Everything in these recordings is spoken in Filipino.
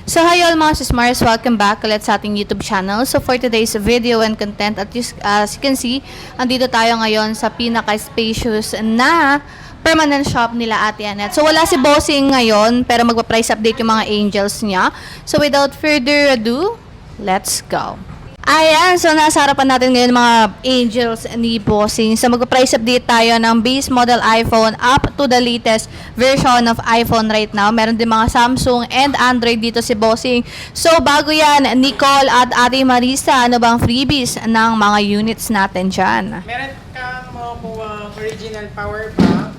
So hi all mga Sismars, welcome back ulit sa ating YouTube channel. So for today's video and content, as you can see, andito tayo ngayon sa pinaka-spacious na permanent shop nila Ate Annette. So wala si Bossing ngayon, pero magpa-price update yung mga angels niya. So without further ado, let's go! Ayan, so nasa harapan natin ngayon mga angels ni Bossing. So magpa-price update tayo ng base model iPhone up to the latest version of iPhone right now. Meron din mga Samsung and Android dito si Bossing. So bago yan, Nicole at Ate Marisa, ano bang freebies ng mga units natin dyan? Meron kang makukuha original power bank,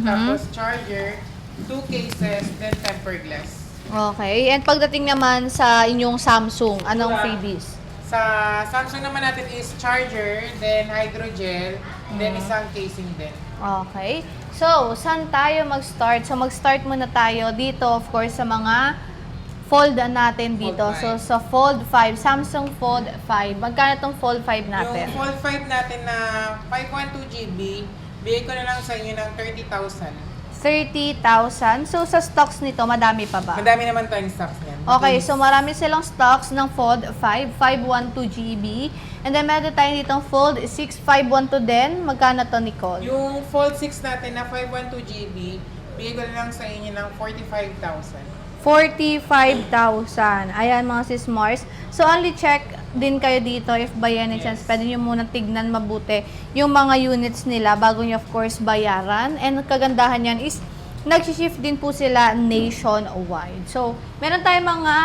tapos charger, 2 cases, then tempered glass. Okay, and pagdating naman sa inyong Samsung, anong freebies? Sa Samsung naman natin is charger, then hydrogel, then isang casing din. Okay. So, saan tayo mag-start? So, mag-start muna tayo dito, of course, sa mga fold natin dito. Fold 5. So, sa Fold 5, Samsung Fold 5. Magkano itong Fold 5 natin? Yung Fold 5 natin na 512GB, bigay ko na lang sa inyo ng 30,000. 30,000. So, sa stocks nito, madami pa ba? Madami naman tayong stocks niyan. Okay, so marami silang stocks ng Fold 5, 512GB. And then, meron tayo ditong Fold 6, 512 din. Magkano to, Nicole? Yung Fold 6 natin na 512GB, bigay ko na lang sa inyo ng 45,000. 45,000. Ayan mga Sismars. So, only check din kayo dito if by any chance, pwede nyo muna tignan mabuti yung mga units nila bago nyo of course bayaran. And kagandahan yan is, nag-shift din po sila nationwide. So, meron tayong mga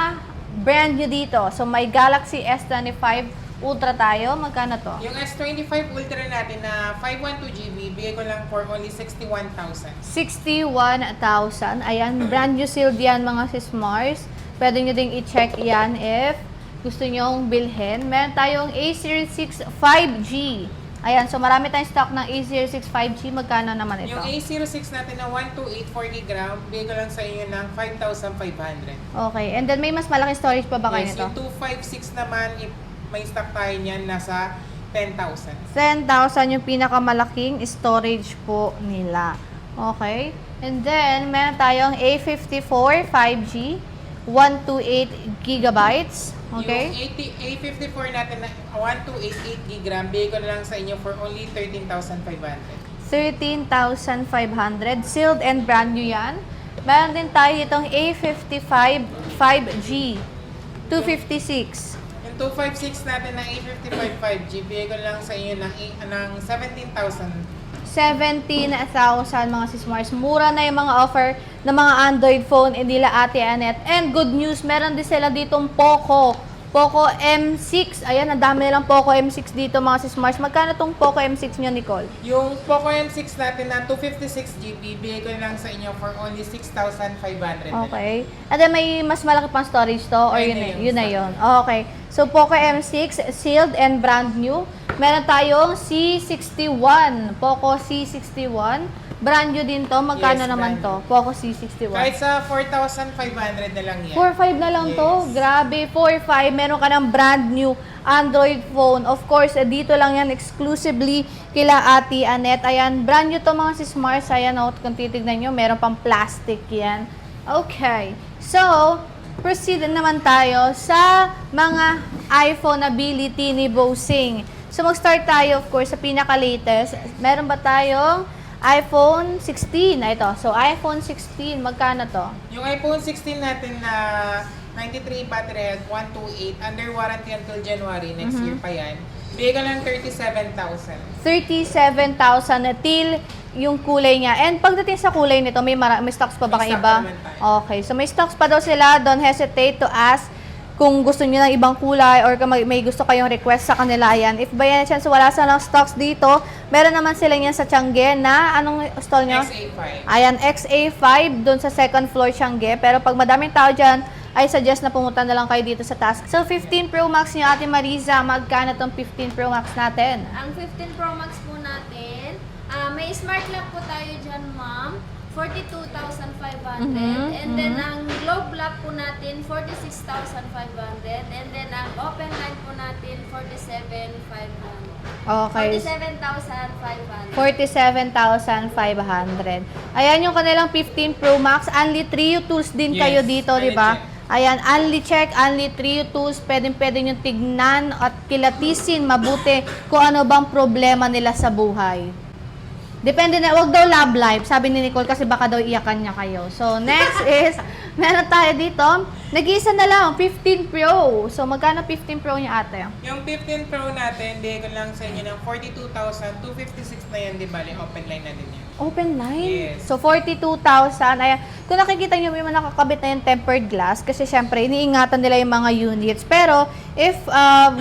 brand new dito. So, may Galaxy S25 Ultra tayo. Magkano to? Yung S25 Ultra natin na 512GB, bigay ko lang for only 61,000. 61,000. Ayan, brand new sealed yan mga Sismars. Pwede nyo ding i-check yan if gusto nyong bilhin. Meron tayong A06 5G. Ayan, so marami tayong stock ng A06 5G. Magkano naman ito? Yung A06 natin na 128 40 gram, bigay ko lang sa inyo ng 5,500. Okay, and then may mas malaking storage pa ba kayo Yes, nito? yung 256 naman, may stock tayo niyan, nasa 10,000. 10,000 yung pinakamalaking storage po nila. Okay, and then meron tayong A54 5G, 128 gigabytes. Okay. Yung A54 natin na 1288 gigram, bigay ko na lang sa inyo for only 13,500. 13,500. Sealed and brand new yan. Meron din tayo itong A55 5G, 256. Yung 256 natin na A55 5G, bigay ko na lang sa inyo ng 17,000. 17,000 mga Sismars. Mura na yung mga offer ng mga Android phone nila Ate Annette. And good news, meron din sila ditong Poco M6. Ayan, ang dami nilang Poco M6 dito mga Sismars. Magkano tong Poco M6 nyo, Nicole? Yung Poco M6 natin na 256GB, bigay ko na lang sa inyo for only 6,500. Okay. At then may mas malaki pang storage to? Or yun na yun? Okay. So, Poco M6, sealed and brand new. Meron tayong C61. Poco C61. Brand new din to. Magkano Yes, naman brand to? Poco C61. Kahit sa 4,500 na lang yan. 4.5 na lang to. Yes. Grabe, 4.5. Meron ka ng brand new Android phone. Of course, dito lang yan exclusively kila Ate Annette. Ayan, brand new to mga Sismars. Ayan, kung titignan nyo, meron pang plastic yan. Okay. So, proceed naman tayo sa mga iPhone ability ni Bossing. So, mag-start tayo, of course, sa pinaka-latest. Meron ba tayong iPhone 16? Ito. So, iPhone 16, magkano to? Yung iPhone 16 natin na 93 battery at 128, under warranty until January next year pa yan, bigay ka lang 37,000. 37,000 na till yung kulay niya. And pagdating sa kulay nito, may stocks pa ba May kang stock iba? naman tayo. Okay. So, may stocks pa daw sila. Don't hesitate to ask kung gusto niyo ng ibang kulay or kung may gusto kayong request sa kanila. Yan. If by any chance wala silang stocks dito, meron naman sila yan sa Tiangge na anong stall nyo? XA5. Ayan, XA5 doon sa second floor Tiangge. Pero pag madaming tao dyan, I suggest na pumunta na lang kayo dito sa task. So, 15 Pro Max niyo, Ate Marisa. Magkano tong 15 Pro Max natin? Ang 15 Pro Max po natin, may smart lock po tayo dyan, ma'am. 42,500. And then, ang globe lock po natin, 46,500. And then, ang open line po natin, 47,500. Okay. 47,500. 47,500. Ayan yung kanilang 15 Pro Max. Only 3 tools din kayo Yes, dito, di ba? legit. Ayan, only check, only 3 tools, pwede nyo tignan at kilatisin mabuti kung ano bang problema nila sa buhay. Depende na, wag daw love life, sabi ni Nicole, kasi baka daw iyakan niya kayo. So, next is, meron tayo dito, nag-iisa na lang, 15 Pro. So, magkano 15 Pro niya ate? Yung 15 Pro natin, bigay ko lang sa inyo ng 42,256 na yan, di ba? Open line na din yan. Open line? Yes. So, 42,000. Ayan. Kung nakikita nyo, may mga nakakabit na yung tempered glass kasi syempre, iniingatan nila yung mga units. Pero, if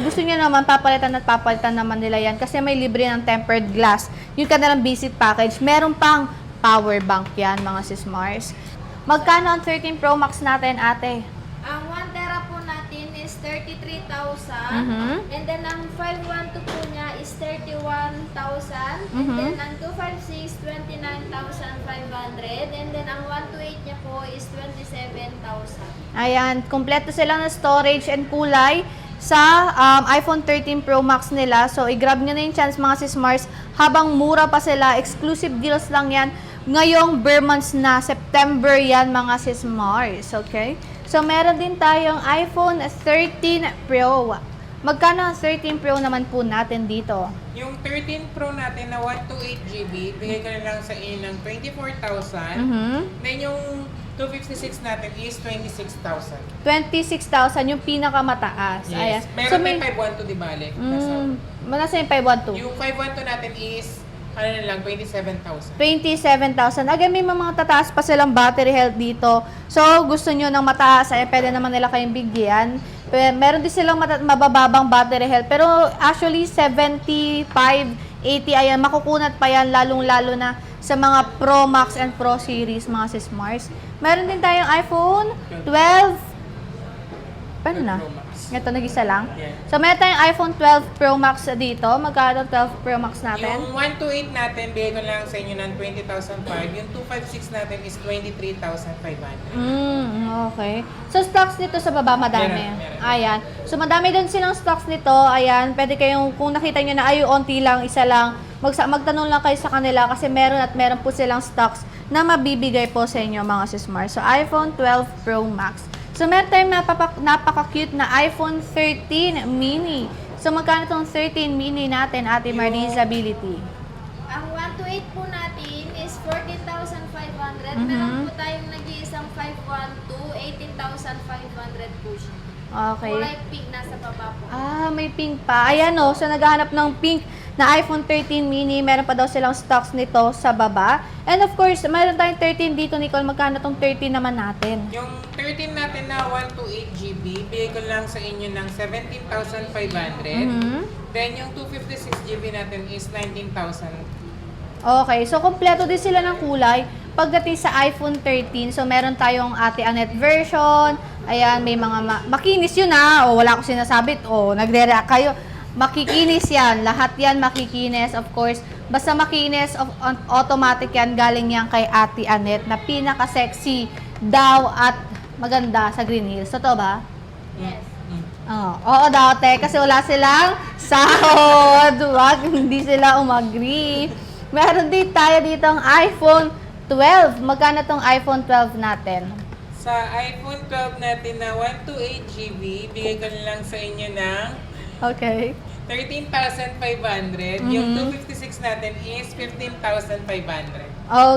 gusto nyo naman, papalitan naman nila yan kasi may libre ng tempered glass. Yung kanilang visit package, meron pang power bank yan, mga sis Mars. Magkano ang 13 Pro Max natin, ate? Ang 1 tera po natin is 33,000. And then ang 512 po niya is 31,000. And then ang 256, 29,500. And then ang 128 niya po is 27,000. Ayan, kompleto sila ng storage and kulay sa iPhone 13 Pro Max nila. So, i-grab nyo na yung chance mga sis Mars habang mura pa sila. Exclusive deals lang yan. Ngayong bare months na, September yan mga sis Mars. Okay? So, meron din tayong iPhone 13 Pro. Magkano ang 13 Pro naman po natin dito? Yung 13 Pro natin na 128GB, bigay ko na lang sa inyo ng 24,000. Then yung 256 natin is 26,000. 26,000 yung pinakamataas. Ayan. Yes. Meron may 512, di bale. Nasa yung 512? Yung 512 natin is, ano na lang, 27,000. 27,000. Again, may mga tataas pa silang battery health dito. So, gusto nyo ng mataas, ay pwede naman nila kayong bigyan. Meron din silang mabababang battery health. Pero actually, 75, 80, ayan, makukunat pa yan, lalong-lalo na sa mga Pro Max and Pro Series, mga sis Mars. Meron din tayong iPhone 12. Paano na? Pro Max. Ito, nag-isa lang. Yeah. So, meron tayong iPhone 12 Pro Max dito. Magkano 12 Pro Max natin? Yung 128 natin, bigay ko lang sa inyo ng 20,005. Yung 256 natin is 23,500. Okay. So, stocks nito sa baba, madami. Meron. Ayan. So, madami din silang stocks nito. Ayan. Pwede kayong, kung nakita nyo na, ay, onti lang, isa lang, magtanong lang kayo sa kanila kasi meron po silang stocks na mabibigay po sa inyo, mga sis Mars. So, iPhone 12 Pro Max. So, meron tayong napaka-cute na iPhone 13 mini. So, magkano itong 13 mini natin, Ate Marizability? Ang 128 po natin is 14,500. Meron po tayong nag-iisang 512, 18,500 po siya. Okay. Kulay pink, nasa baba po. May pink pa. Ayan o, so naghahanap ng pink na iPhone 13 mini. Meron pa daw silang stocks nito sa baba. And of course, meron tayong 13 dito, Nicole. Magkano tong 13 naman natin? Yung 13 natin na 128GB, bigay ko lang sa inyo ng 17,500. Then yung 256GB natin is 19,000. Okay, so kompleto din sila ng kulay. Pagdating sa iPhone 13, so meron tayong Ate Annette version. Ayan, may mga makinis yun o wala ko sinasabit, nagre-react kayo. Makikinis yan, lahat yan makikinis, of course. Basta makinis, automatic yan, galing yan kay Ate Annette na pinaka-sexy daw at maganda sa Green Hills. Totoo ba? Yes. Oo daw, te, kasi wala silang sahod. Wag, hindi sila umagree. Meron din tayo ditong iPhone 12. Magkano tong iPhone 12 natin? Sa iPhone 12 natin na 128GB, bigay ko na lang sa inyo ng Okay. 13,500. Yung 256 natin is 15,500.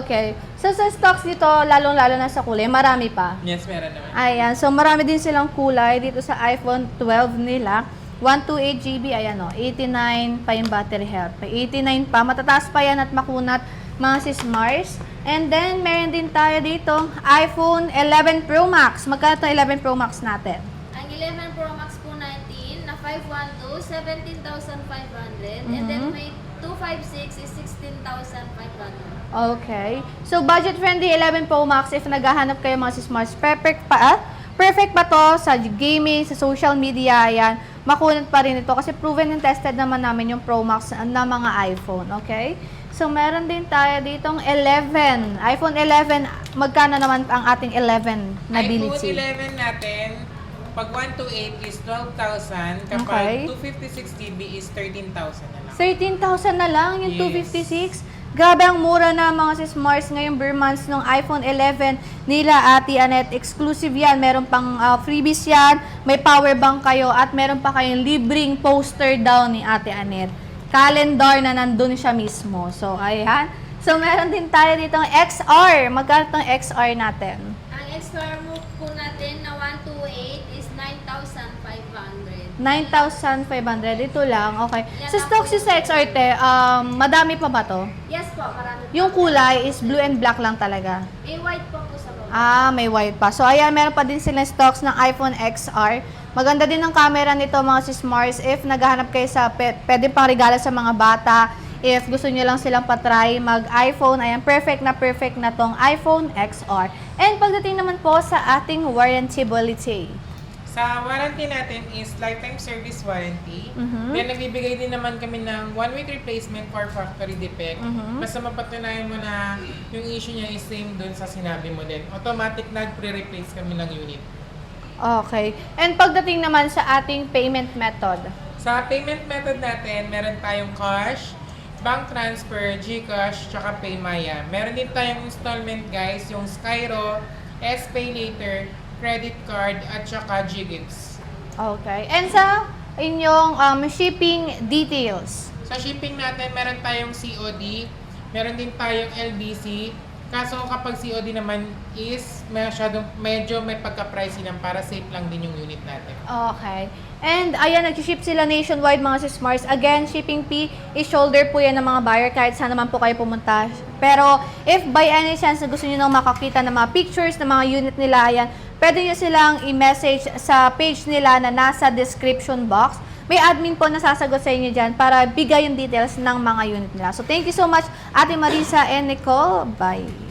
Okay. So, sa stocks dito, lalong-lalo na sa kulay, marami pa. Yes, meron naman. Ayan. So, marami din silang kulay dito sa iPhone 12 nila. 128GB, ayan 89 pa yung battery health. May 89 pa. Matataas pa yan at makunat, mga sis Mars. And then, meron din tayo dito iPhone 11 Pro Max. Magkano itong 11 Pro Max natin? Ang 11 Pro Max po natin na 512, 17,500. And then may 256 is 16,500. Okay. So, budget-friendly 11 Pro Max. If naghahanap kayo mga sis Mars, perfect pa to sa gaming, sa social media, yan. Makunat pa rin ito kasi proven and tested naman namin yung Pro Max na mga iPhone. Okay? So, meron din tayo ditong 11. iPhone 11, magkano naman ang ating 11 na iPhone ability? 11 natin, pag 128 is 12,000. Kapag Okay. 256GB is 13,000 na lang. 13,000 na lang yung Yes. 256. Grabe ang mura na mga sis Mars ngayong bare months ng iPhone 11 nila Ate Annette. Exclusive yan. Meron pang freebies yan. May power bank kayo at meron pa kayong libreng poster daw ni Ate Annette. Calendar na nandun siya mismo. So, ayan. So, meron din tayo dito ng XR. Magkano itong XR natin? Ang extra move po natin na 128 is 9,500. 9,500. Ito lang. Okay. Yan Sa ang stock si sa XR, te, madami pa ba to? Yes po, marami po. Yung kulay is blue and black lang talaga. May white po po sa baba. May white pa. So, ayan, meron pa din silang stocks ng iPhone XR. Maganda din ang camera nito, mga sis Mars. If naghahanap kayo sa pwede pang regalo sa mga bata. If gusto nyo lang silang patry mag-iPhone, ayan, perfect na tong iPhone XR. And pagdating naman po sa ating warranty-ability. Sa warranty natin is lifetime service warranty. Then nagbibigay din naman kami ng 1-week replacement for factory defect. Basta mapatunayan mo na yung issue niya is same dun sa sinabi mo din. Automatic nag-pre-replace kami ng unit. Okay. And pagdating naman sa ating payment method. Sa payment method natin, meron tayong cash, bank transfer, GCash, tsaka PayMaya. Meron din tayong installment guys, yung Skyro, SPay Later, credit card, at saka Gifts. Okay. And sa inyong shipping details. Sa shipping natin, meron tayong COD, meron din tayong LBC. Kaso kapag COD naman is medyo may pagka-pricey lang para safe lang din yung unit natin. Okay. And ayan, nag-ship sila nationwide mga sis Mars. Again, shipping fee is shoulder po yan ng mga buyer kahit saan naman po kayo pumunta. Pero if by any chance na gusto nyo nang makakita ng mga pictures ng mga unit nila, ayan, pwede nyo silang i-message sa page nila na nasa description box. May admin po na sasagot sa inyo dyan para bigay yung details ng mga unit nila. So thank you so much Ate Marisa and Nicole. Bye!